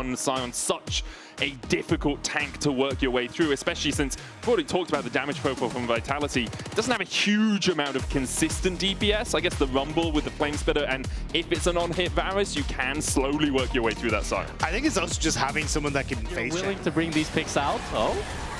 on Sion such a difficult tank to work your way through, especially since we've already talked about the damage profile from Vitality. It doesn't have a huge amount of consistent DPS. I guess the Rumble with the Flame Spitter, and if it's an on-hit Varus, you can slowly work your way through that Sion. I think it's also just having someone that can face willing to bring these picks out. Oh.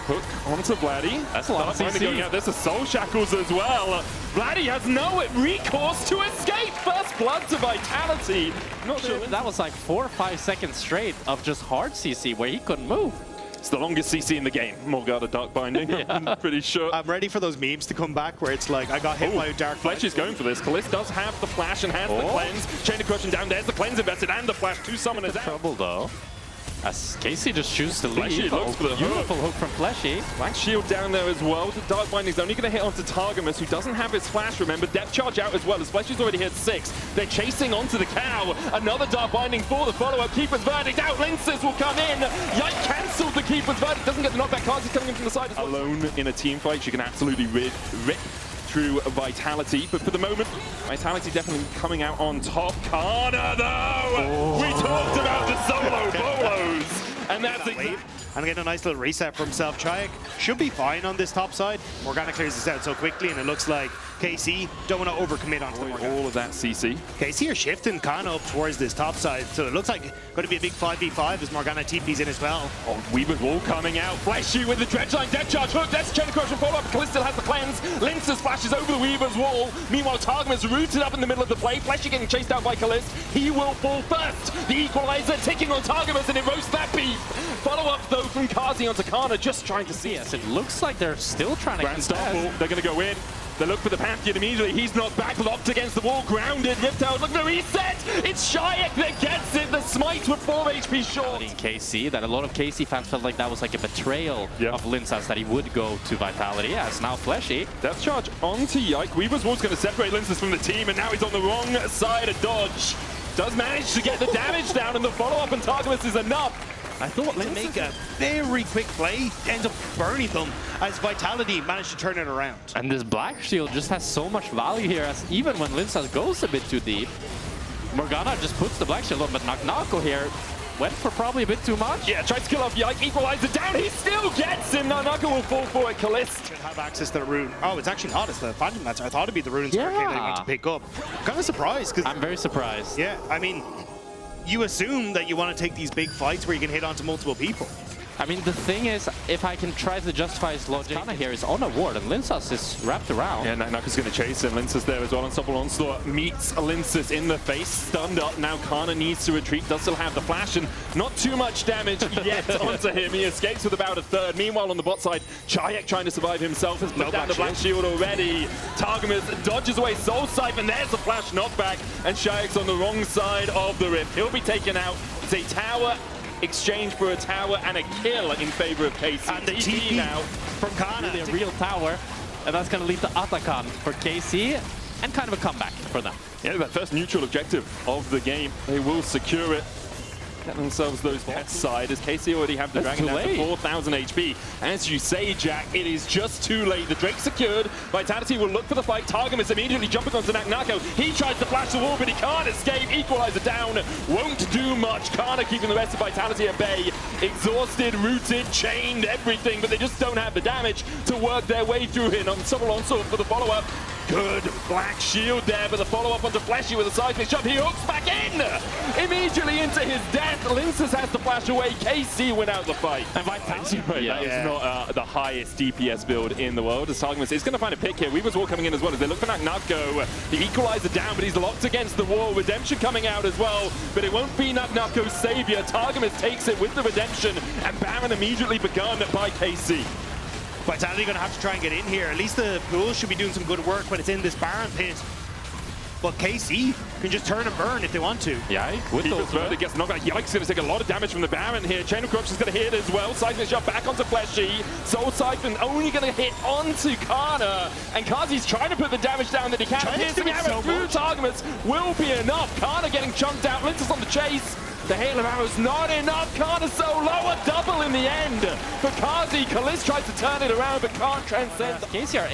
Hook onto Vladdy. That's a lot of CC. Going out. There's the Soul Shackles as well. Vladdy has no recourse to escape. First blood to Vitality. Not sure. That was like 4 or 5 seconds straight of just hard CC where he couldn't move. It's the longest CC in the game. Morgana Dark Binding, yeah. I'm pretty sure. I'm ready for those memes to come back where it's like, I got hit by a Dark Fletch is going for this. Kalist does have the flash and has the cleanse. Chain of Crushing down. There's the cleanse invested and the flash. 2 summoners out. Trouble though. As Casey just chooses to leave. Looks for the beautiful hook from Fleshy. Black Shield down there as well. The Dark Binding's only going to hit onto Targamas, who doesn't have his flash, remember. Depth Charge out as well, as Fleshy's already hit 6. They're chasing onto the cow. Another Dark Binding for the follow-up. Keeper's Verdict out. Linces will come in. Yike cancelled the Keeper's Verdict. Doesn't get the knockback. Kazi's coming in from the side as well. Alone in a team fight, she can absolutely rip through Vitality, but for the moment, Vitality definitely coming out on top. Kana, though! We talked about the solo bolos! And that's exactly. And getting a nice little reset for himself. Chayek should be fine on this top side. Morgana clears this out so quickly, and it looks like KC don't want to overcommit onto the Morgana. All of that CC. KC are shifting Kana up towards this top side, so it looks like going to be a big 5v5 as Morgana TP's in as well. Oh, Weaver's Wall coming out. Fleshy with the Dredge Line, Depth Charge hook. That's Chain of Crushing follow-up. Kalist still has the cleanse. Linces flashes over the Weaver's Wall. Meanwhile, Targamas rooted up in the middle of the play. Fleshy getting chased out by Kalist. He will fall first. The Equalizer ticking on Targamas, and it roasts that beef. Follow-up, though, from Kazi onto Kana, just trying to see. Yes, it looks like they're still trying to Grand Starfall. They're going to go in. They look for the Pantheon immediately. He's knocked back, locked against the wall, grounded. Ripped out, look at the reset. It's Chayek that gets it. The smite with 4 HP short. KC, that a lot of KC fans felt like that was like a betrayal of Linsas, that he would go to Vitality. Yes, now Fleshy. Depth Charge onto Yike. Weaver's Wall's going to separate Linsas from the team, and now he's on the wrong side of dodge. Does manage to get the damage down, and the follow-up on Targamas is enough. I thought to make a very quick play, ends up burning them as Vitality managed to turn it around. And this Black Shield just has so much value here, as even when Linsas goes a bit too deep, Morgana just puts the Black Shield on, but Naknako here went for probably a bit too much. Yeah, tries to kill off Yike, equalizer down, he still gets him. Naknako will fall for it. Kalist should have access to the rune. Oh, it's actually not, it's the Phantom Lancer. I thought it'd be the runes that they went to pick up. Kind of surprised, because I'm very surprised. Yeah, I mean, you assume that you want to take these big fights where you can hit onto multiple people. I mean, the thing is, if I can try to justify his logic, Kana here is on a ward, and Linsas is wrapped around. Yeah, Naknako's going to chase him. Linsas there as well. Unstoppable Onslaught meets Linsas in the face. Stunned up. Now Kana needs to retreat. Does still have the flash, and not too much damage yet onto him. He escapes with about a third. Meanwhile, on the bot side, Chayek trying to survive himself has put down the Black Shield already. Targamas dodges away Soul Siphon. There's the flash knockback, and Chayek's on the wrong side of the rift. He'll be taken out. It's a tower exchange for a tower and a kill in favor of KC. And the TP now from Kana. Really a real tower, and that's going to lead to Atakan for KC, and kind of a comeback for them. Yeah, that first neutral objective of the game, they will secure it. Get themselves those pets side, as KC already have the Dragon down to 4,000 HP. As you say, Jack, it is just too late. The Drake secured. Vitality will look for the fight. Targamas immediately jumping onto Naknako. He tries to flash the wall, but he can't escape. Equalizer down. Won't do much. Kana keeping the rest of Vitality at bay. Exhausted, rooted, chained, everything, but they just don't have the damage to work their way through here. Unstoppable Onslaught for the follow-up. Good Black Shield there, but the follow-up onto Fleshy with a seismic shove. He hooks back in! Immediately into his death. Linsas has to flash away. KC win out the fight. And Vitality, that is not the highest DPS build in the world. As Targamas is going to find a pick here. Weaver's Wall coming in as well as they look for Naknako. The equalizer down, but he's locked against the wall. Redemption coming out as well, but it won't be Naknako's savior. Targamas takes it with the Redemption, and Baron immediately begun by KC. Vitality going to have to try and get in here. At least the pool should be doing some good work when it's in this Baron pit. But KC can just turn and burn if they want to. Yeah, with those verdict gets knocked out. Yike's going to take a lot of damage from the Baron here. Chain of Corruption's going to hit as well. Seismic shot back onto Fleshy. Soul Siphon only going to hit onto Kana. And Kazi's trying to put the damage down that he can. Here's the arrow through Targamas will be enough. Kana getting chunked out. Linsas on the chase. The hail of arrows not enough. Kana so low, a double in the end for Kazi. Kalist tries to turn it around but can't transcend. KC are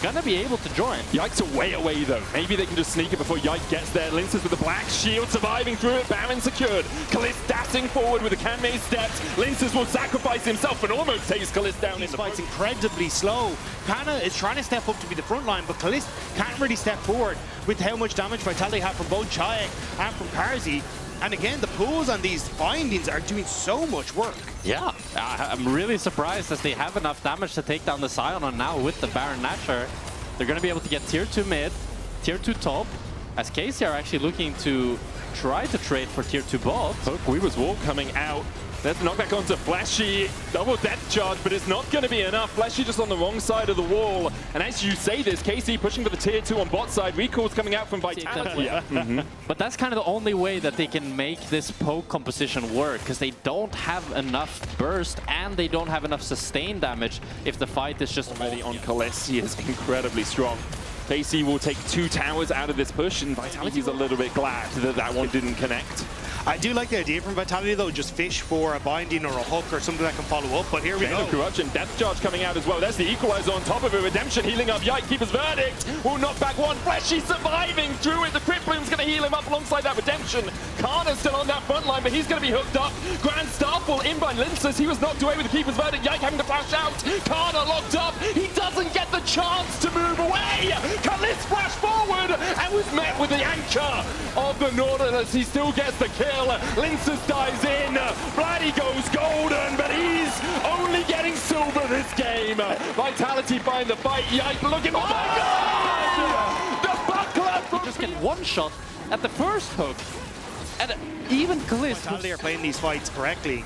gonna be able to join. Yikes are way away though. Maybe they can just sneak it before Yike gets there. Linces with the black shield surviving through it. Baron secured. Kalist dashing forward with the Kanmei steps. Linces will sacrifice himself and almost takes Kalist down. This fight's incredibly slow. Kana is trying to step up to be the front line, but Kalist can't really step forward with how much damage Vitality have from both Chayek and from Karzi. And again, the pulls on these bindings are doing so much work. Yeah, I'm really surprised as they have enough damage to take down the Sion, and now with the Baron Nashor, they're going to be able to get tier 2 mid, tier 2 top, as KC are actually looking to try to trade for tier 2 bot. Hook Weaver's Wall coming out. There's a knockback onto Flashy. Double death charge, but it's not going to be enough. Flashy just on the wrong side of the wall. And as you say this, KC pushing for the tier 2 on bot side. Recalls coming out from Vitality. Yeah. But that's kind of the only way that they can make this poke composition work, because they don't have enough burst and they don't have enough sustain damage if the fight is just already on Kalist. He is incredibly strong. KC will take 2 towers out of this push, and Vitality's a little bit glad that that one didn't connect. I do like the idea from Vitality though, just fish for a binding or a hook or something that can follow up, but here we go. Corruption, Death Charge coming out as well. There's the Equalizer on top of it. Redemption healing up. Yike, Keeper's Verdict will knock back one. Flashy surviving through it. The Crypt Bloom's going to heal him up alongside that Redemption. Kana's still on that front line, but he's going to be hooked up. Grand Starfall in by Linces. He was knocked away with the Keeper's Verdict. Yike having to flash out. Kana locked up. He doesn't get the chance to move away. Kalist flash forward and was met with the anchor of the Nautilus. He still gets the kill. Linces dives in. Vladdy goes golden, but he's only getting silver this game. Vitality find the fight. Yike looking. Oh my God! The buckler! Just get one shot at the first hook. And even Kalist. Vitality are playing these fights correctly.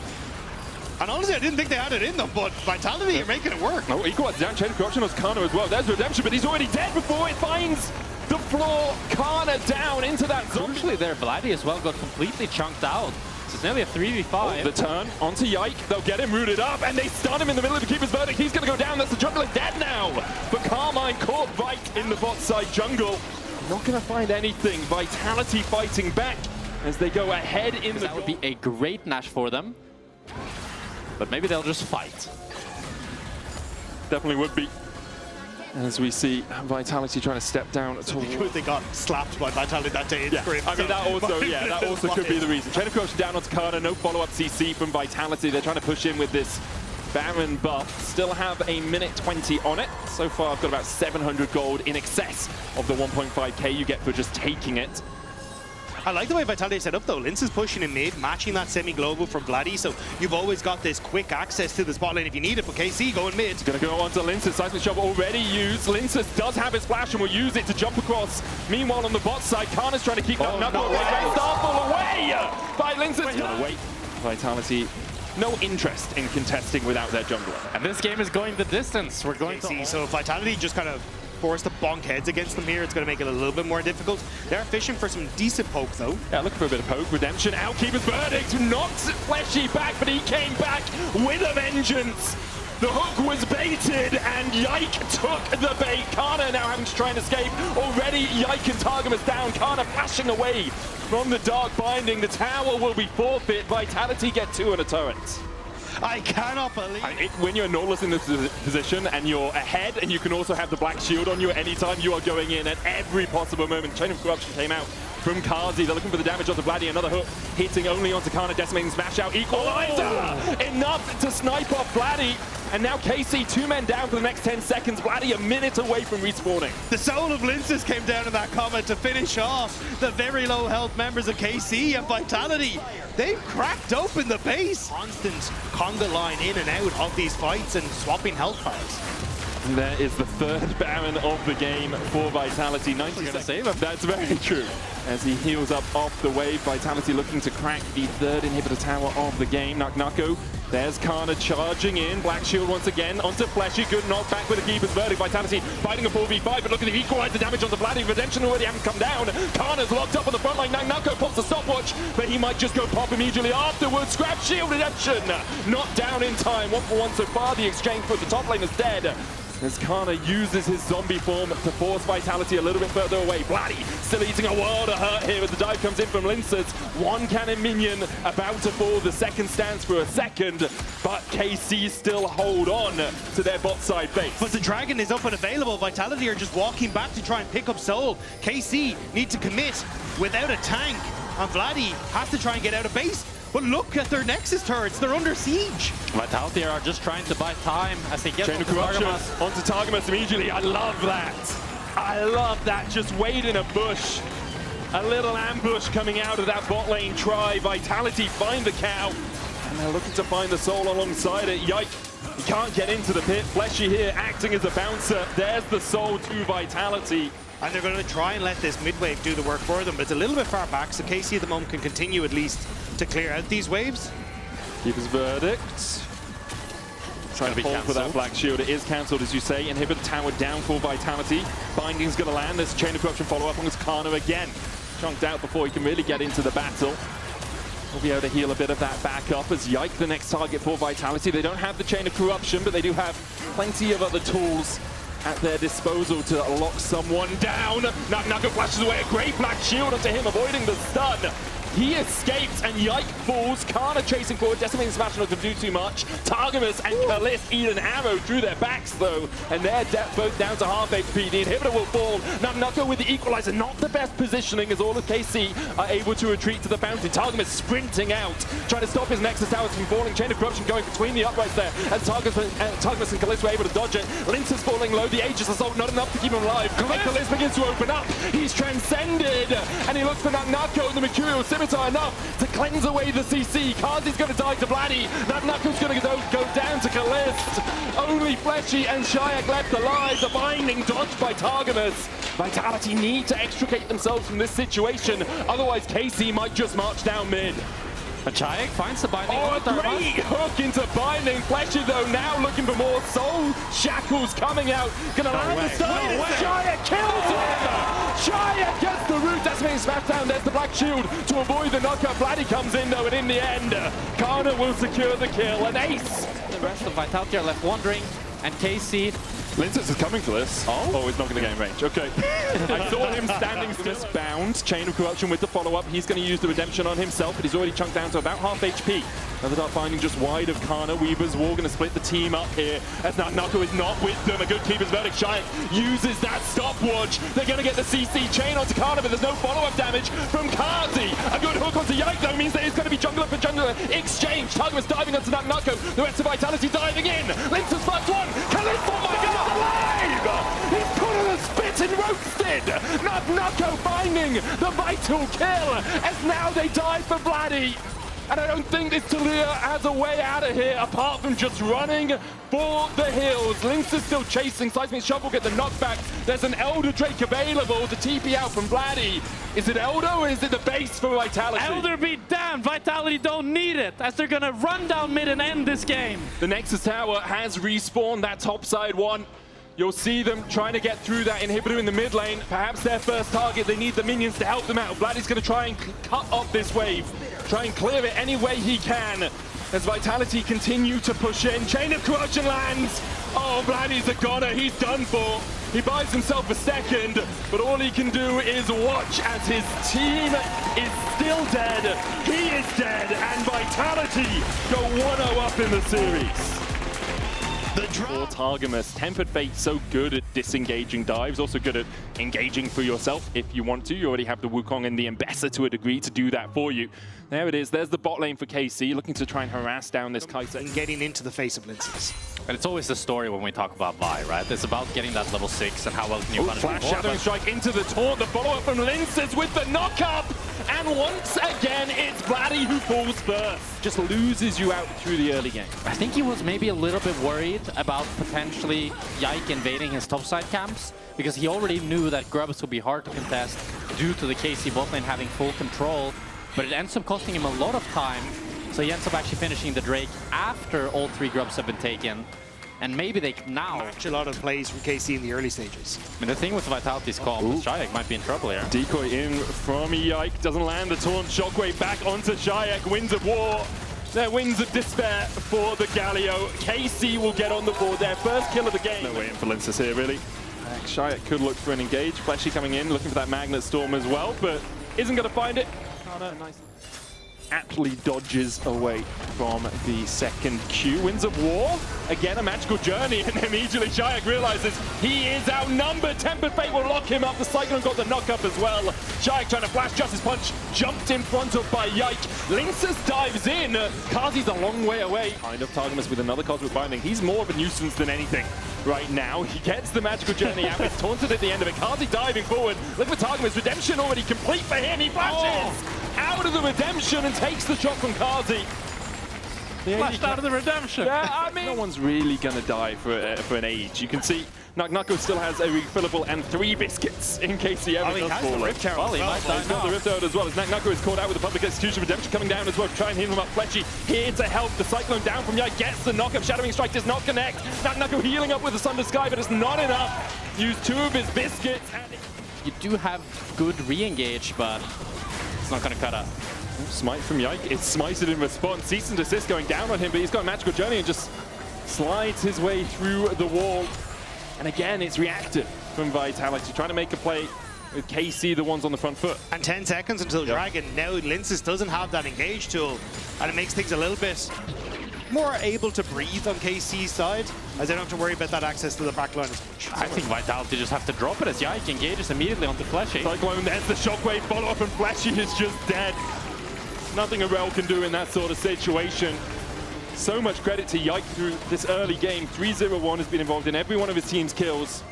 And honestly, I didn't think they had it in them, but Vitality are making it work. Oh, Equalizer down. Chain of Corruption was Kana as well. There's Redemption, but he's already dead before it finds the floor. Kana down into that zombie. Crucially there, Vladdy as well got completely chunked out. So it's nearly a 3v5. Oh, the turn onto Yike. They'll get him rooted up, and they stun him in the middle of the Keeper's Verdict. He's going to go down. That's the jungler dead now. But Karmine Corp VIT in the bot side jungle. Not going to find anything. Vitality fighting back as they go ahead in the... That would be a great Nash for them. But maybe they'll just fight. Definitely would be. As we see Vitality trying to step down because they got slapped by Vitality that day in Sprint. I mean, that also, that also could be the reason. Chain of Corruption down onto Kana, no follow-up CC from Vitality. They're trying to push in with this Baron buff. Still have a minute 20 on it. So far, I've got about 700 gold in excess of the 1.5k you get for just taking it. I like the way Vitality set up though. Lince is pushing in mid, matching that semi-global from Vladdy, so you've always got this quick access to the spot lane if you need it, but KC going mid. It's going to go on to Linces. Seismic Shove already used. Linces does have his flash and will use it to jump across. Meanwhile, on the bot side, Kana's trying to keep that knuckle away. Starfall away by Linces. Wait, Vitality, no interest in contesting without their jungler. And this game is going the distance. We're going KC, so Vitality just kind of forced to bonk heads against them here. It's going to make it a little bit more difficult. They're fishing for some decent poke though. Yeah, looking for a bit of poke. Redemption, Outkeeper's Verdict knocks Fleshy back, but he came back with a vengeance. The hook was baited, and Yike took the bait. Kana now having to try and escape. Already, Yike and Targamas down. Kana flashing away from the dark binding. The tower will be forfeit. Vitality get 2 and a turret. I cannot believe it. When you're Nautilus in this position and you're ahead and you can also have the black shield on you at any time, you are going in at every possible moment. Chain of Corruption came out from Kazi. They're looking for the damage onto Vladdy. Another hook hitting only onto Kana, decimating smash out. Equalizer! Enough to snipe off Vladdy. And now KC 2 men down for the next 10 seconds. Vladdy a minute away from respawning. The soul of Linces came down in that comment to finish off the very low health members of KC and Vitality. They've cracked open the base. Constant conga line in and out of these fights and swapping health bars. And there is the third Baron of the game for Vitality. 90 seconds. Save him. That's very true. As he heals up off the wave, Vitality looking to crack the third inhibitor tower of the game. Naknako, there's Kana charging in. Black Shield once again onto Fleshy. Good knockback with the Keeper's Verdict. Vitality fighting a 4v5, but look at the equalizer damage onto Vladdy. Redemption already haven't come down. Kana's locked up on the front line. Naknako pops the stopwatch, but he might just go pop immediately afterwards. Scrap Shield Redemption not down in time. 1 for 1 so far. The exchange for the top lane is dead. as Kana uses his zombie form to force Vitality a little bit further away. Vladdy still eating a world of hurt here as the dive comes in from Lincers. One cannon minion about to fall. The second stands for a second, but KC still hold on to their bot side base. But the Dragon is up and available. Vitality are just walking back to try and pick up Soul. KC need to commit without a tank, and Vladdy has to try and get out of base. But look at their Nexus turrets, they're under siege. Vitality are just trying to buy time as they get Chain of Corruption onto Targamas immediately. I love that. I love that. Just wait in a bush. A little ambush coming out of that bot lane try. Vitality find the cow, and they're looking to find the Soul alongside it. Yike. He can't get into the pit. Fleshy here acting as a bouncer. There's the Soul to Vitality. And they're going to try and let this mid-wave do the work for them, but it's a little bit far back, so KC at the moment can continue at least to clear out these waves. Keeper's verdict. Trying to hold for that Black Shield. It is cancelled, as you say. Inhibitor tower down for Vitality. Binding's going to land. There's Chain of Corruption follow-up on his Kana again. Chunked out before he can really get into the battle. We'll be able to heal a bit of that back up as Yike, the next target for Vitality. They don't have the Chain of Corruption, but they do have plenty of other tools at their disposal to lock someone down. Nugget flashes away a great Black Shield onto him, avoiding the stun. He escapes, and Yike falls. Kana chasing forward. Decimating Smash not going to do too much. Targamas and Kalist eat an arrow through their backs, though, and they're both down to half HP. The inhibitor will fall. Nugget with the equalizer. Not the best positioning, as all of KC are able to retreat to the fountain. Targamas sprinting out, trying to stop his Nexus towers from falling. Chain of Corruption going between the uprights there, as Targamas and Kalist were able to dodge it. Lince's falling low. The Aegis Assault not enough to keep him alive. And Kalist begins to open up. He's transcended, and he looks for Nugget and the Mercurial Scimitar enough to cleanse away the CC. Kazi's going to die to Vladdy. Nugget's going to go down to Kalist. Only Fleshy and Shayak left alive. The binding dodged by Targamas. Vitality need to extricate themselves from this situation. Otherwise, KC might just march down mid. But Shayak finds the binding. Oh, a great hook into binding. Fleshy, though, now looking for more Soul Shackles coming out. Gonna land the stun. Shayak kills him! Shayak gets the root. Decimating Smackdown. There's the Black Shield to avoid the knockup. Vladdy comes in, though, and in the end, Kana will secure the kill. An ace! The rest of Vitality are left wandering, and KC... Lincers is coming for this. Oh, he's not going to get in range. Okay. I saw him standing still. Bound. Chain of Corruption with the follow-up. He's going to use the redemption on himself, but he's already chunked down to about half HP. Another Dark Binding just wide of Kana. Weaver's War going to split the team up here. As Nako is not with them. A good keeper's verdict. Shayak uses that stopwatch. They're going to get the CC chain onto Kana, but there's no follow-up damage from Kazi. A good hook onto Yike, though, means that it's going to be jungler for jungler exchange. Targamas diving onto Nako. The rest of Vitality diving in. Lincers first one. Kalist, oh my God! Alive! He's put on a spit and roasted! Nako finding the vital kill as now they die for Vladdy. And I don't think this Talia has a way out of here apart from just running for the hills. Lynx is still chasing. Seismic Shovel get the knockback. There's an Elder Drake available to TP out from Vladdy. Is it Elder or is it the base for Vitality? Elder be damned! Vitality don't need it, as they're gonna run down mid and end this game. The Nexus Tower has respawned that top side one. You'll see them trying to get through that inhibitor in the mid lane. Perhaps their first target. They need the minions to help them out. Vladdy's going to try and cut off this wave. Try and clear it any way he can. As Vitality continue to push in. Chain of Corruption lands. Oh, Vladdy's a goner. He's done for. He buys himself a second, but all he can do is watch as his team is still dead. He is dead, and Vitality go 1-0 up in the series. For Targamas, Tempered Fate so good at disengaging dives, also good at engaging for yourself if you want to. You already have the Wukong and the Embesser to a degree to do that for you. There it is. There's the bot lane for KC, looking to try and harass down this Kai'Sa. And getting into the face of Lincers. And it's always the story when we talk about Vi, right? It's about getting that level 6 and how well can you punish Flash Shadowing Strike into the taunt. The follow-up from Lincers with the knock-up. And once again, it's Vladdy who falls first. Just loses you out through the early game. I think he was maybe a little bit worried about potentially Yike invading his topside camps, because he already knew that Grubs would be hard to contest due to the KC bot lane having full control, but it ends up costing him a lot of time, so he ends up actually finishing the Drake after all 3 Grubs have been taken. And maybe they now match a lot of plays from KC in the early stages. I mean, the thing with Vitality's call, Shayak might be in trouble here. Decoy in from Yike, doesn't land the taunt. Shockwave back onto Shayak, Winds of War. Their wings of despair for the Galio. KC will get on the board, their first kill of the game. No way in for Linces here, really. Shayak could look for an engage. Fleshy coming in, looking for that Magnet Storm as well, but isn't going to find it. Oh, no, nice. Aptly dodges away from the second Q. Winds of War, again a magical journey, and immediately Shayak realizes he is outnumbered. Tempered Fate will lock him up. The Cyclone got the knock up as well. Shayak trying to flash Justice Punch, jumped in front of by Yike. Linces dives in. Kazi's a long way away. Kind of Targamas with another Cosmic Binding. He's more of a nuisance than anything right now. He gets the magical journey out. It's taunted at the end of it. Kazi diving forward. Look for Targamas. Redemption already complete for him. He flashes out of the redemption and takes the shot from Kazi. Flashed out of the redemption. Yeah, I mean, no one's really gonna die for an age. You can see Naknako still has a refillable and 3 biscuits in case he ever does fall. Rift Herald. Well, he might die He's got the Rift Herald as well as Naknako is caught out with the public execution. Redemption coming down as well to try and heal him up. Fletchy here to help. The Cyclone down from Yike gets the knock-up. Shadowing Strike does not connect. Naknako healing up with the Sunder Sky, but it's not enough. Used 2 of his biscuits. And You do have good re-engage, but it's not going to cut out. Smite from Yike. It's smited in response. Cease and desist going down on him, but he's got a magical journey and just slides his way through the wall. And again, it's reactive from Vitality, trying to make a play with KC, the ones on the front foot. And 10 seconds until Dragon. Now Linces doesn't have that engage tool, and it makes things a little bit more able to breathe on KC's side, as they don't have to worry about that access to the backline as much. I think Vitality just have to drop it as Yike engages immediately onto Fleshy. Cyclone, there's the shockwave follow-up, and Fleshy is just dead. Nothing a Rel can do in that sort of situation. So much credit to Yike through this early game. 3-0-1 has been involved in every one of his team's kills.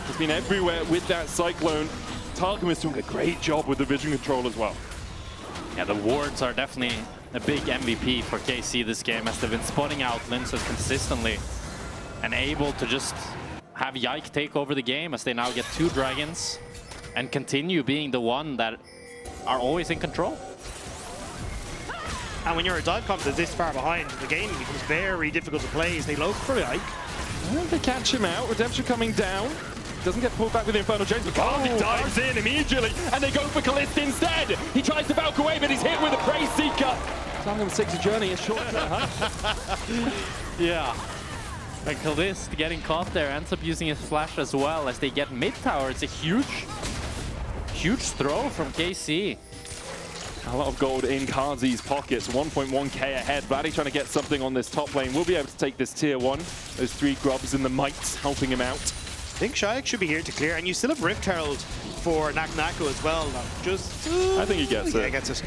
He's been everywhere with that Cyclone. Targum is doing a great job with the vision control as well. Yeah, the wards are definitely a big MVP for KC this game, as they've been spotting out Linces consistently and able to just have Yike take over the game, as they now get 2 dragons and continue being the one that are always in control. And when you're a dive comp that's this far behind, the game becomes very difficult to play as they look for Yike. And they catch him out. Redemption coming down. Doesn't get pulled back with the Infernal James, but Kazi dives in immediately, and they go for Kalist instead. He tries to Valk away, but he's hit with a Praise Seeker. Targum 6 journey is short. Yeah. And Kalist getting caught there ends up using his flash as well as they get mid tower. It's a huge throw from KC. A lot of gold in Kazi's pockets, 1.1k ahead. Vladdy trying to get something on this top lane. We'll be able to take this tier 1. Those 3 grubs in the mites helping him out. I think Shayak should be here to clear, and you still have Rift Herald for Naknako as well. Just I think he gets it. Yeah, he gets it.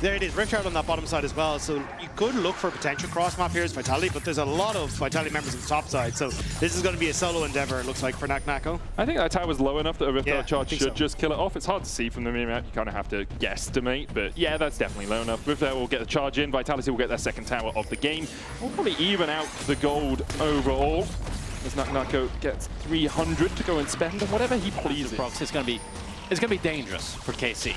There it is, Rift Herald on that bottom side as well. So you could look for a potential cross map here as Vitality, but there's a lot of Vitality members on the top side. So this is going to be a solo endeavor, it looks like, for Naknako. I think that tower's low enough that a Rift Herald charge should so. just kill it off. It's hard to see from the mirror map. You kind of have to guesstimate, but yeah, that's definitely low enough. Rift Herald will get the charge in. Vitality will get their second tower of the game. We'll probably even out the gold overall, as Naknako gets 300 to go and spend on whatever he pleases. It's going to be dangerous for KC.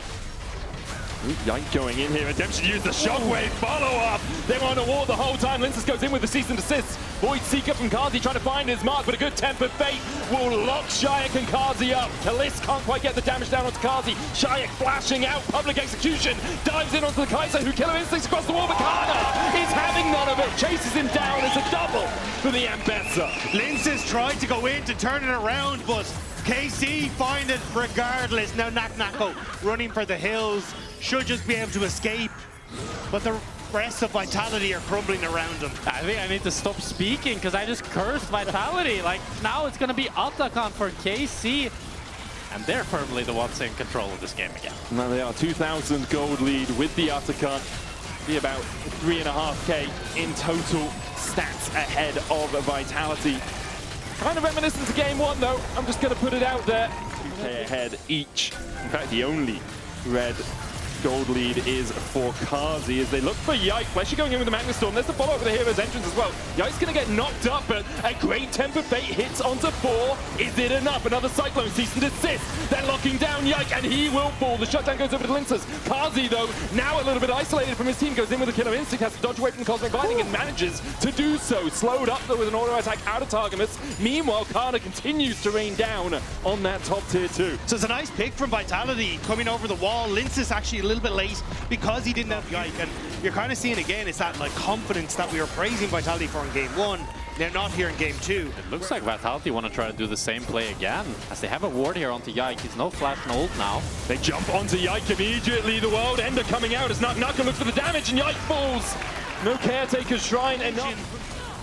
Yike going in here. Redemption used the shockwave follow-up. They were on a wall the whole time. Linces goes in with the cease and desist. Void Seeker from Kazi trying to find his mark, but a good Tempered Fate will lock Shayak and Kazi up. Kalist can't quite get the damage down onto Kazi. Shayak flashing out. Public execution. Dives in onto the Kaiser, who Killer Instincts across the wall, but Kana is having none of it. Chases him down. It's a double for the Ambessa. Linces tried to go in to turn it around, but KC find it regardless. Now Naknako running for the hills. Should just be able to escape, but the rest of Vitality are crumbling around him. I think I need to stop speaking because I just cursed Vitality. Like, now it's going to be Atacon for KC, and they're firmly the ones in control of this game again. Now they are 2,000 gold lead with the Atacon. Be about 3.5k in total stats ahead of Vitality. Kind of reminiscent to game 1 though. I'm just going to put it out there. 2k ahead each. In fact, the only red gold lead is for Kazi as they look for Yike. Fleshy going in with the Magnet Storm. There's the follow-up with the hero's entrance as well. Yike's going to get knocked up, but a great Tempered Fate hits onto 4. Is it enough? Another Cyclone cease and desist. They're locking down Yike, and he will fall. The shutdown goes over to Linces. Kazi, though, now a little bit isolated from his team, goes in with a Killer Instinct, has to dodge away from the Cosmic Binding and manages to do so. Slowed up, though, with an auto attack out of Targamas. Meanwhile, Kana continues to rain down on that top tier 2. So it's a nice pick from Vitality coming over the wall. Linces actually a little bit late because he didn't have Yike, and you're kind of seeing again, it's that like confidence that we were praising Vitality for in game 1. They're not here in game 2. It looks like Vitality want to try to do the same play again, as they have a ward here onto Yike. He's no flash and ult now. They jump onto Yike immediately. The World Ender coming out as Naka looks for the damage, and Yike falls. No Caretaker's Shrine, and not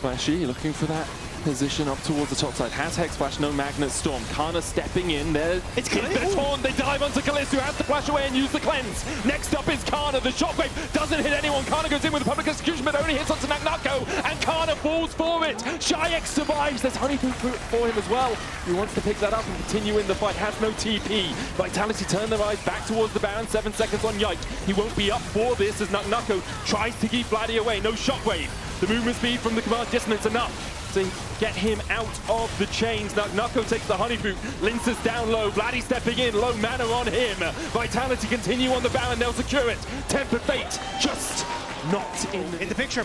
Flashy looking for that position up towards the top side. Has Hex Flash, no Magnet Storm. Kana stepping in there. It's Their taunt. They dive onto Kalist, who has to flash away and use the cleanse. Next up is Kana. The shockwave doesn't hit anyone. Kana goes in with a public execution, but only hits onto Nako, and Kana falls for it. Shyek survives. There's Honeypot for him as well. He wants to pick that up and continue in the fight. Has no TP. Vitality turn their eyes back towards the Baron. 7 seconds on Yike. He won't be up for this as Nako tries to keep Vladdy away. No shockwave. The movement speed from the command dissonance enough to get him out of the chains. Nako takes the honey boot. Lince's down low. Vladdy stepping in. Low mana on him. Vitality continue on the Baron. They'll secure it. Tempered Fate just not in the picture.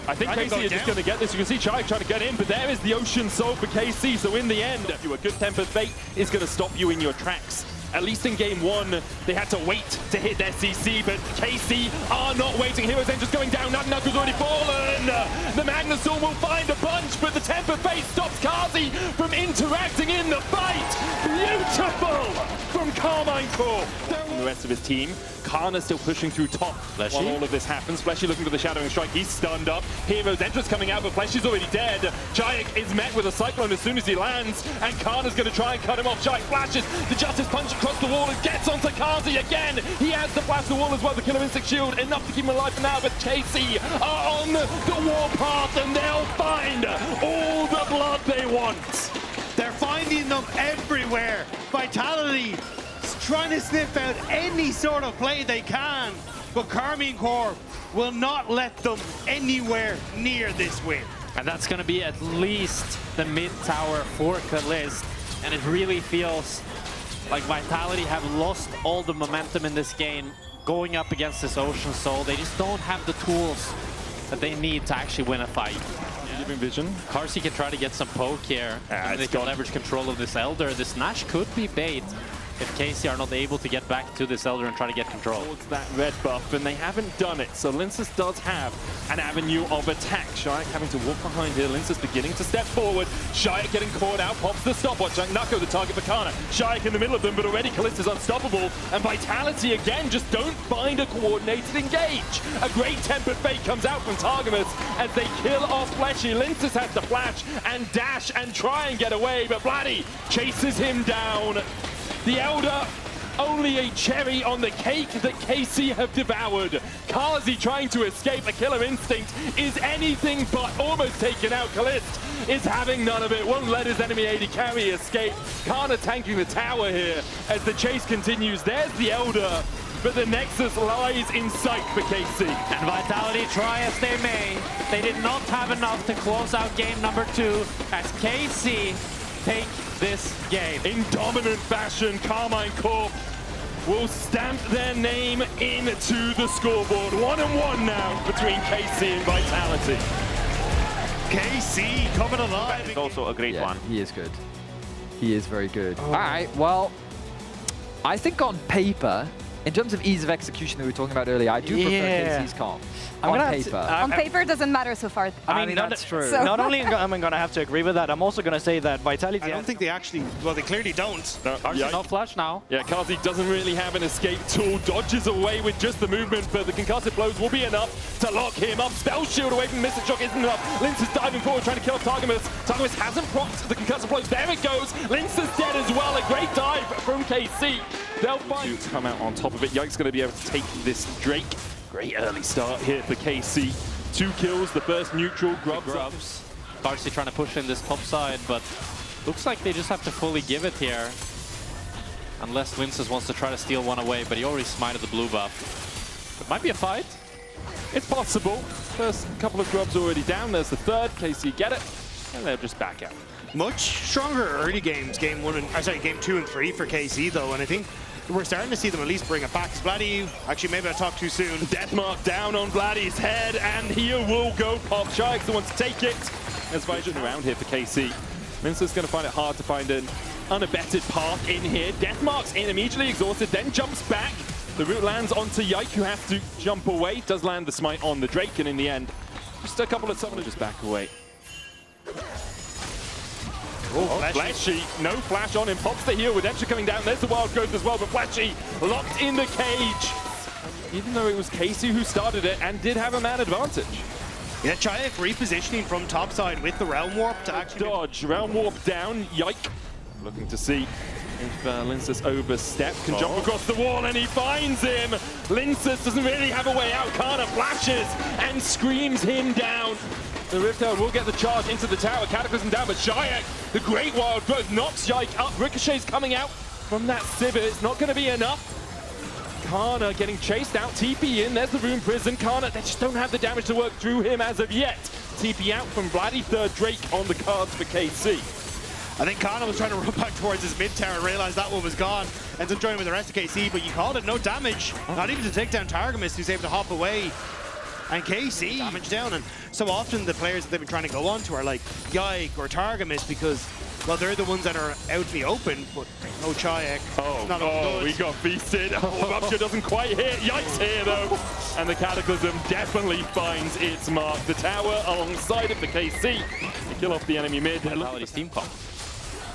I think KC are just going to get this. You can see Chai trying to get in, but there is the Ocean Soul for KC. So in the end, a good Tempered Fate is going to stop you in your tracks. At least in game 1, they had to wait to hit their CC, but KC are not waiting. Heroes End just going down. Naku's already fallen. The Magnus Storm will find a bunch, but the Tempered Fate stops Kazi from interacting in the fight. Beautiful from Karmine Corp. And the rest of his team. Kana still pushing through top Fleshy. while all of this happens. Fleshy looking for the Shadowing Strike. He's stunned up. Heroes Entrance coming out, but Fleshy's already dead. Jayek is met with a Cyclone as soon as he lands, and Kana's going to try and cut him off. Jayek flashes. The Justice Punch across the wall and gets onto Kazi again. He has to flash the wall as well. The Killer Instinct Shield enough to keep him alive for now, but KC are on the warpath, and they'll find all the blood they want. They're finding them everywhere. Vitality trying to sniff out any sort of play they can, but Karmine Corp will not let them anywhere near this win. And that's going to be at least the mid tower for Kalist, and it really feels like Vitality have lost all the momentum in this game going up against this Ocean Soul. They just don't have the tools that they need to actually win a fight. Giving vision. Karsi can try to get some poke here, and they can leverage control of this Elder. This Nash could be bait if KC are not able to get back to this Elder and try to get control. Towards that red buff, and they haven't done it, so Linces does have an avenue of attack. Shyek having to walk behind here. Linces beginning to step forward. Shyek getting caught out, pops the stopwatch. Nako the target for Kana. Shyek in the middle of them, but already Kalista's unstoppable. And Vitality again just don't find a coordinated engage. A great Tempered Fate comes out from Targamas as they kill off Fleshy. Linces has to flash and dash and try and get away, but Vladdy chases him down. The Elder, only a cherry on the cake that KC have devoured. Kazi trying to escape. A Killer Instinct is anything but almost taken out. Kalist is having none of it. Won't let his enemy AD carry escape. Kana tanking the tower here as the chase continues. There's the Elder, but the Nexus lies in sight for KC. And Vitality, try as they may, they did not have enough to close out game number 2 as KC take this game. In dominant fashion, Karmine Corp will stamp their name into the scoreboard. 1-1 now between KC and Vitality. KC coming alive. It's also a great one. He is good. He is very good. All right, well, I think on paper, in terms of ease of execution that we were talking about earlier, I do prefer KC's comp. On paper. On paper, it doesn't matter so far. I mean that's true. So not only am I going to have to agree with that, I'm also going to say that Vitality... I don't think they actually... Well, they clearly don't. Karsi no flash now. Yeah, Kazi doesn't really have an escape tool. Dodges away with just the movement, but the concussive blows will be enough to lock him up. Spell shield away from Mystic Shock isn't enough. Lince is diving forward, trying to kill off Targamas. Targamas hasn't procced the concussive blows. There it goes. Lince is dead as well. A great dive from KC. They'll find to come out on top of it. Yike's going to be able to take this Drake. Great early start here for KC. 2 kills, the first neutral. Grubs. Karsi trying to push in this top side, but looks like they just have to fully give it here. Unless Winces wants to try to steal one away, but he already smited the blue buff. It might be a fight. It's possible. First couple of Grubs already down. There's the third. KC get it. And they'll just back out. Much stronger early games, game 2 and 3 for KC though, and I think we're starting to see them at least bring it back. Vladdy, actually maybe I talked too soon. Deathmark down on Vladdy's head, and here will go Pop. Shyek's the one to take it. There's Vision around here for KC. Minster's going to find it hard to find an unabetted path in here. Deathmark's in, immediately exhausted, then jumps back. The root lands onto Yike, who has to jump away. Does land the smite on the Drake, and in the end, just a couple of summoners just back away. Oh, Flashy, no flash on him. Pops the heal, Redemption coming down. There's the wild growth as well, but Flashy locked in the cage. Even though it was Casey who started it and did have a man advantage. Yeah, Chayek repositioning from topside with the Realm Warp to actually dodge. Realm Warp down, Yike. Looking to see if Lincus overstep, can jump across the wall, and he finds him. Lincus doesn't really have a way out. Kana flashes and screams him down. The Rift Herald will get the charge into the tower. Cataclysm down, but Shayek, the great wild growth, knocks Yike up. Ricochet's coming out from that Sivir. It's not going to be enough. Kana getting chased out, TP in, there's the Rune Prison. Kana, they just don't have the damage to work through him as of yet. TP out from Vladdy, third Drake on the cards for KC. I think Kana was trying to run back towards his mid tower and realized that one was gone. Ends up joining with the rest of KC, but you called it, no damage. Not even to take down Targamas, who's able to hop away. And KC damage down, and so often the players that they've been trying to go on to are like Yike or Targamas because, well, they're the ones that are out in the open, but no Chayek. Oh, we got feasted. Oh, Rupture doesn't quite hit. Yike's here, though. And the Cataclysm definitely finds its mark. The tower alongside of the KC. They kill off the enemy mid. Vitality's team comp.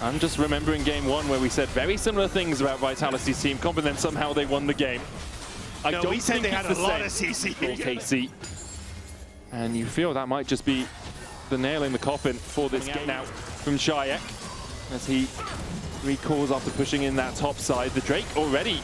I'm just remembering game one where we said very similar things about Vitality's team comp, and then somehow they won the game. No, we said they had a lot of CC. KC. And you feel that might just be the nail in the coffin for this game now from Shayek as he recalls after pushing in that top side. The Drake already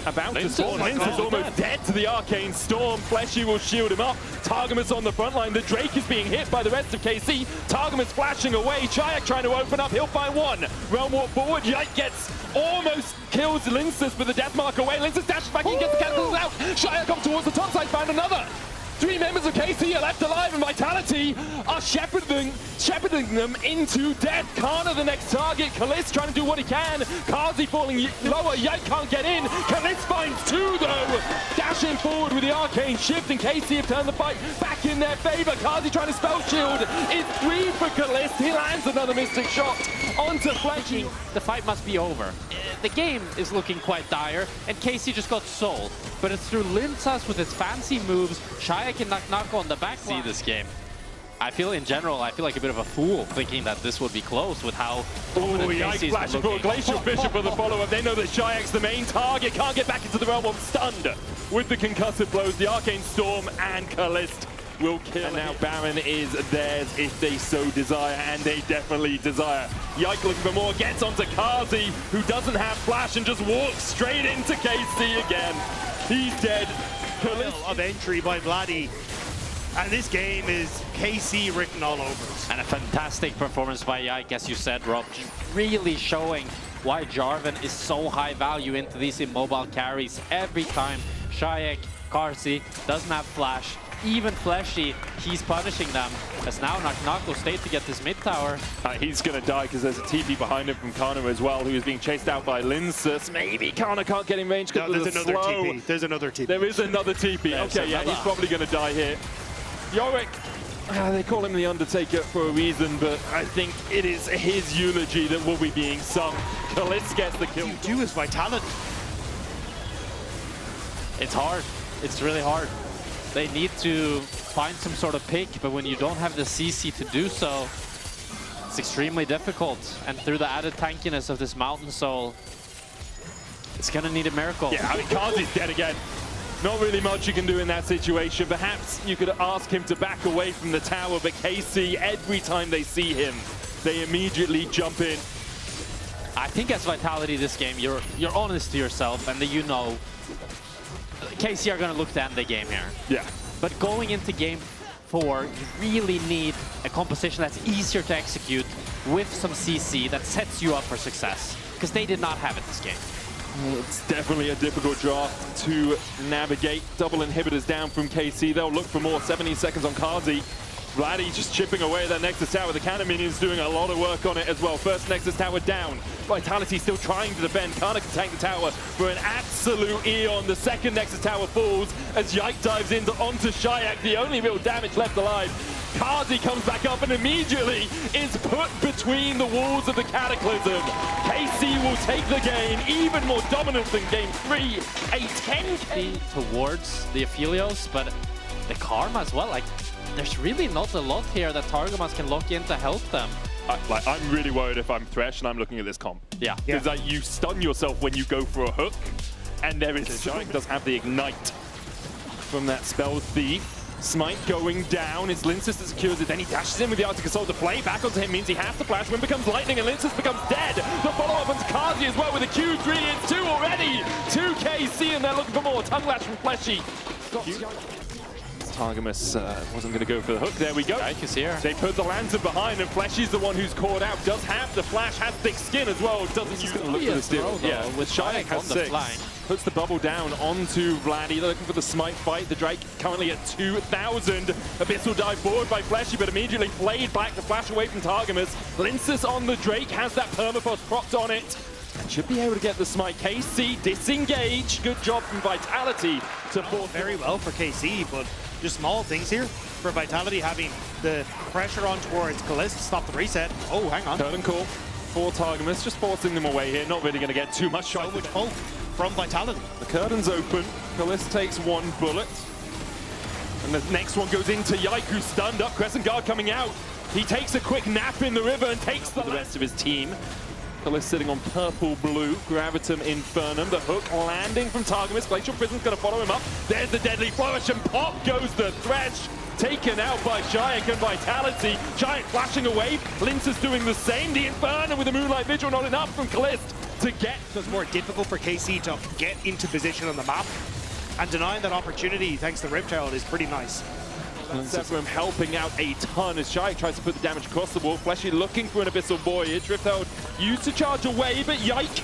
about to spawn. Lincus is almost dead to the Arcane Storm. Fleshy will shield him up. Targamas on the front line. The Drake is being hit by the rest of KC. Targamas flashing away. Shayek trying to open up. He'll find one. Realm Warp forward. Yike gets almost kills Lincus with the death mark away. Lincus dashes back in, gets the Cataclysm out. Shayek up towards the top side, found another. 3 members of KC are left alive, and Vitality are shepherding them into death. Kana the next target. Kalist trying to do what he can. Kazi falling lower. Yike can't get in. Kalist finds 2 though. Dashing forward with the arcane shift, and KC have turned the fight back in their favor. Kazi trying to spell shield. It's 3 for Kalist. He lands another mystic shot onto Fletchy. The fight must be over. The game is looking quite dire, and KC just got sold. But it's through Lincus with his fancy moves. Shayek and Knock on the back see this game. I feel in general, I feel like a bit of a fool thinking that this would be close with how Yike flashing for Glacial Bishop for the follow-up. They know that Shayek's the main target. Can't get back into the realm of stunned with the concussive blows. The Arcane Storm and Kalist will kill. And now Baron is theirs if they so desire, and they definitely desire. Yike looking for more, gets onto Kazi, who doesn't have flash and just walks straight into KC again. He's dead. Of entry by Vladdy. And this game is KC written all over it. And a fantastic performance by Yike, as you said, Rob. Really showing why Jarvan is so high value into these immobile carries. Every time Shayek, Karsi doesn't have flash, even Fleshy, he's punishing them. As now Knock will stay to get this mid tower. He's going to die because there's a TP behind him from Kana as well, who is being chased out by Lincus. Maybe Kana can't get in range because there's another TP. There's another TP. There is another TP. Okay, yeah, he's probably going to die here. Yorick, they call him the Undertaker for a reason, but I think it is his eulogy that will be being sung. Kalist gets the kill. You do is Vitality. It's hard. It's really hard. They need to find some sort of pick, but when you don't have the CC to do so, it's extremely difficult. And through the added tankiness of this Mountain Soul, it's gonna need a miracle. Yeah, I mean, Kazi's dead again. Not really much you can do in that situation. Perhaps you could ask him to back away from the tower, but KC, every time they see him, they immediately jump in. I think as Vitality this game, you're honest to yourself, and that you know KC are going to look to end the game here. Yeah. But going into game 4, you really need a composition that's easier to execute with some CC that sets you up for success, because they did not have it this game. It's definitely a difficult draft to navigate. Double inhibitors down from KC. They'll look for more. 17 seconds on Kazi. Vladdy just chipping away at that Nexus Tower. The Cannon Minions doing a lot of work on it as well. First Nexus Tower down. Vitality still trying to defend. Kana can tank the tower for an absolute eon. The second Nexus Tower falls as Yike dives onto Shayek. The only real damage left alive Kazi comes back up and immediately is put between the walls of the Cataclysm. KC will take the game, even more dominant than game 3. A 10K towards the Aphelios, but the Karma as well. Like, there's really not a lot here that Targamas can lock in to help them. I'm really worried if I'm Thresh and I'm looking at this comp. Yeah. Because like, you stun yourself when you go for a hook, and there is Giant does have the ignite from that spell thief. Smite going down, it's Linces that secures it, then he dashes in with the Arctic Assault. The play back onto him means he has to flash. Wind becomes lightning and Linces becomes dead. The follow-up onto Kazi as well with a Q3, it's 2 already! 2 KC and they're looking for more. Tongue lash from Fleshy. Targamas wasn't going to go for the hook. There we go. Ike is here. They put the lantern behind, and Fleshy's the one who's caught out. Does have the flash, has thick skin as well. Doesn't use the look for the steal. Yeah, with Shayak has 6. Puts the bubble down onto Vladdy. They're looking for the smite fight. The Drake currently at 2,000. Abyssal dive forward by Fleshy, but immediately played back to flash away from Targamas. Linces on the Drake, has that permafrost propped on it. And should be able to get the smite. KC disengage. Good job from Vitality to force very well for KC, but just small things here for Vitality, having the pressure on towards Kalist, stop the reset. Oh, hang on. Curtain call for Targamas, just forcing them away here. Not really going to get too much shot. So much hope from Vitality. The curtain's open. Kalist takes 1 bullet. And the next one goes into Yike, who's stunned up. Crescent Guard coming out. He takes a quick nap in the river and takes the rest of his team. Kalist sitting on purple-blue, Gravitum Infernum, the hook landing from Targamas. Glacial Prism's going to follow him up. There's the deadly flourish, and pop goes the Thresh. Taken out by Shayak and Vitality. Giant flashing away. Linces doing the same. The Infernum with the Moonlight Vigil, not enough from Kalist to get. So it's more difficult for KC to get into position on the map. And denying that opportunity, thanks to Ripchild, is pretty nice. Severum helping out a ton as Shayak tries to put the damage across the wall. Fleshy looking for an Abyssal Voyage. Ripchild used to charge away, but Yike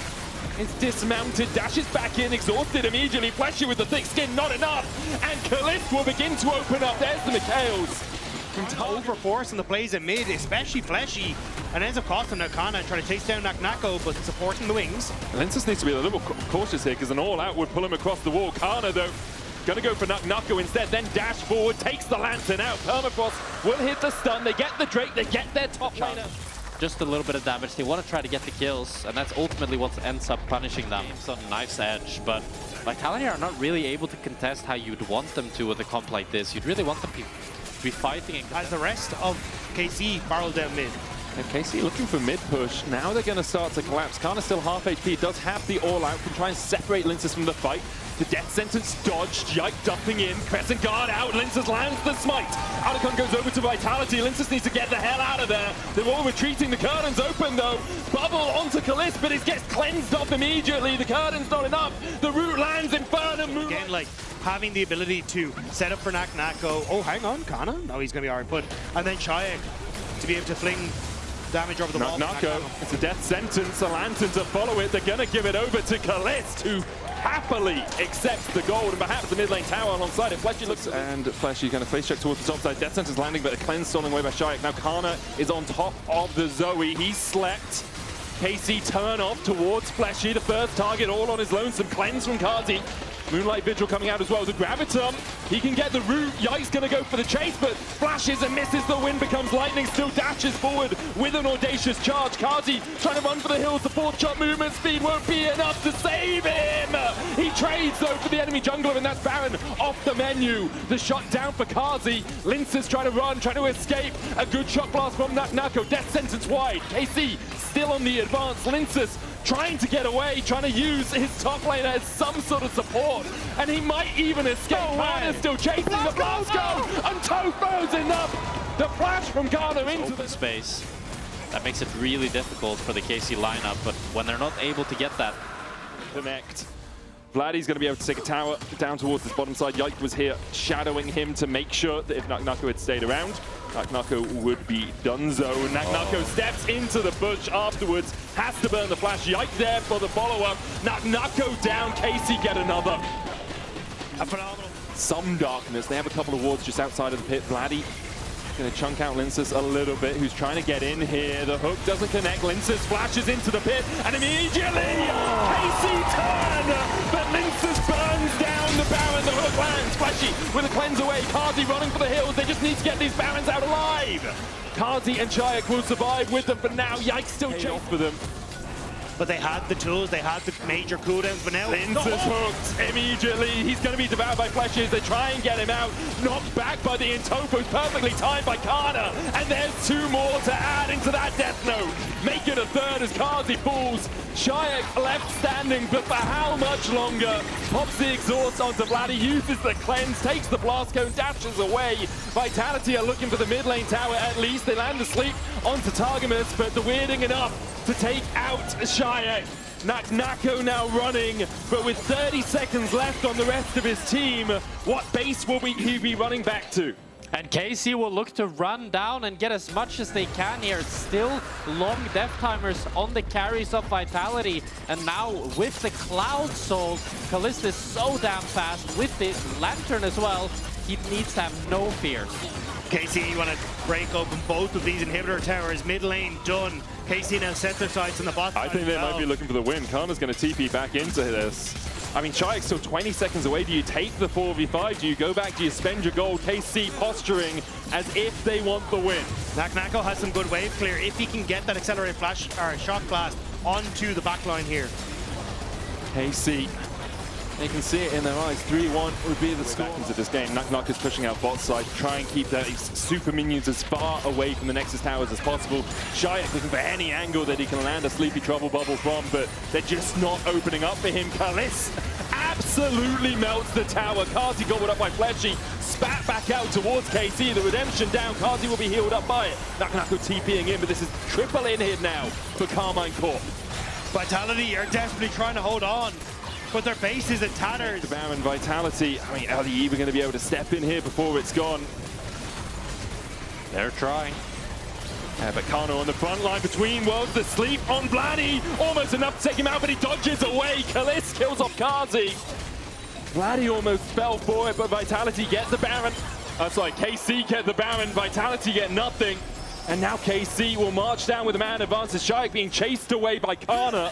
is dismounted, dashes back in, exhausted immediately. Fleshy with the thick skin, not enough. And Kalist will begin to open up. There's the Mikhails. Overforce in the plays in mid, especially Fleshy, and ends up costing Nakana and trying to chase down Naknako, but supporting the wings. Linces needs to be a little cautious here because an all-out would pull him across the wall. Kana, though, going to go for Naknako instead, then dash forward, takes the lantern out. Permafrost will hit the stun. They get the Drake, they get their top laner. Just a little bit of damage. They want to try to get the kills, and that's ultimately what ends up punishing them. It's on Knife's Edge, but Vitality are not really able to contest how you'd want them to with a comp like this. You'd really want them to be fighting. As the rest of KC barrel down mid. And KC looking for mid push. Now they're going to start to collapse. Kana still half HP, does have the all-out, can try and separate Linces from the fight. The death sentence dodged, Yike dumping in, Crescent Guard out, Linces lands the smite. Alicon goes over to Vitality, Linces needs to get the hell out of there. They're all retreating, the curtain's open though. Bubble onto Kalist, but it gets cleansed off immediately. The curtain's not enough. The root lands, Infernum. Again, like, having the ability to set up for Naknako. Oh, hang on, Kana? No, he's going to be alright put. And then Shayak to be able to fling damage over the wall. Naknako, it's a death sentence, a lantern to follow it. They're going to give it over to Kalist, who happily accepts the gold, and perhaps the mid lane tower alongside it. Fleshy looks, and Fleshy kind of face check towards the top side. Death sentence landing, but a cleanse stolen away by Shayak. Now Kana is on top of the Zoe. He slept. KC turn off towards Fleshy. The first target all on his lonesome. Cleanse from Kazi. Moonlight Vigil coming out as well. The Gravitum, he can get the root. Yike's going to go for the chase, but flashes and misses. The wind becomes lightning. Still dashes forward with an audacious charge. Kazi trying to run for the hills. The 4th shot movement speed won't be enough to save him. He trades though for the enemy jungler, and that's Baron off the menu. The shot down for Kazi. Linces trying to run, trying to escape. A good shot blast from Naknako. Death sentence wide. KC still on the advance. Linces trying to get away, trying to use his top laner as some sort of support, and he might even escape. Garner still chasing the blast go, and Tofo's enough. The flash from Garner into the space. That makes it really difficult for the KC lineup, but when they're not able to get that connect, Vladdy's going to be able to take a tower down towards this bottom side. Yike was here shadowing him to make sure that if Naknako had stayed around, Naknako would be donezo. Naknako steps into the bush afterwards, has to burn the flash. Yike there for the follow-up. Naknako down, KC get another. A phenomenal. Some darkness. They have a couple of wards just outside of the pit. Vladdy going to chunk out Linces a little bit, who's trying to get in here. The hook doesn't connect. Linces flashes into the pit, and immediately KC turn, but Linces burns down on the Baron. The hook lands. Fleshy with a cleanse away. Kazi running for the hills. They just need to get these Barons out alive. Kazi and Shayak will survive with them, but now Yikes still chase for them. But they had the tools, they had the major cooldowns, but now Linz is hooked immediately. He's going to be devoured by Fleshes. They try and get him out. Knocked back by the Intopos, perfectly timed by Kana. And there's 2 more to add into that death note. Make it a third as Kazi falls. Shayak left standing, but for how much longer? Pops the exhaust onto Vladdy, uses the cleanse, takes the blast cone, dashes away. Vitality are looking for the mid lane tower at least. They land asleep onto Targamas, but the weirding enough to take out Shayak. Nako now running, but with 30 seconds left on the rest of his team, what base will he be running back to? And KC will look to run down and get as much as they can here. Still long death timers on the carries of Vitality. And now with the Cloud Soul, Kalista is so damn fast with the Lantern as well. He needs to have no fear. KC, you want to break open both of these inhibitor towers. Mid lane done. KC now set their sights on the bot side. I think they might be looking for the win. Kana's going to TP back into this. I mean, Shayak's still 20 seconds away. Do you take the 4v5? Do you go back? Do you spend your gold? KC posturing as if they want the win. Nako has some good wave clear if he can get that accelerated flash or shock blast onto the backline here. KC, they can see it in their eyes. 3-1 would be the score into this game. Nak is pushing out bot side to try and keep these super minions as far away from the Nexus towers as possible. Shayak looking for any angle that he can land a Sleepy Trouble Bubble from, but they're just not opening up for him. Kalis absolutely melts the tower. Kazi gobbled up by Fletchy, spat back out towards KC. The redemption down. Kazi will be healed up by it. Nako TPing in, but this is triple in here now for Karmine Corp. Vitality are desperately trying to hold on, but their base is in tatters. The Baron Vitality, I mean, are they even going to be able to step in here before it's gone? They're trying. Yeah, but Kano on the front line between worlds, the sleep on Vladdy. Almost enough to take him out, but he dodges away. Kalis kills off Kazi. Vladdy almost fell for it, but Vitality get the Baron. Sorry, KC get the Baron, Vitality get nothing. And now KC will march down with a man advances. Shayak being chased away by Kana.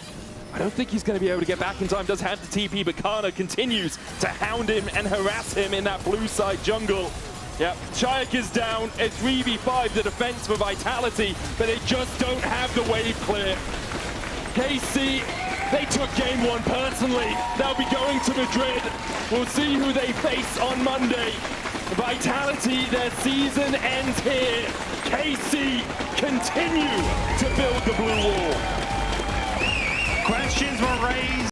I don't think he's going to be able to get back in time. Does have the TP, but Kana continues to hound him and harass him in that blue side jungle. Yep, Shayak is down. It's 3v5 the defense for Vitality, but they just don't have the wave clear. KC, they took game 1 personally. They'll be going to Madrid. We'll see who they face on Monday. Vitality, their season ends here. KC continue to build the blue wall. Questions were raised.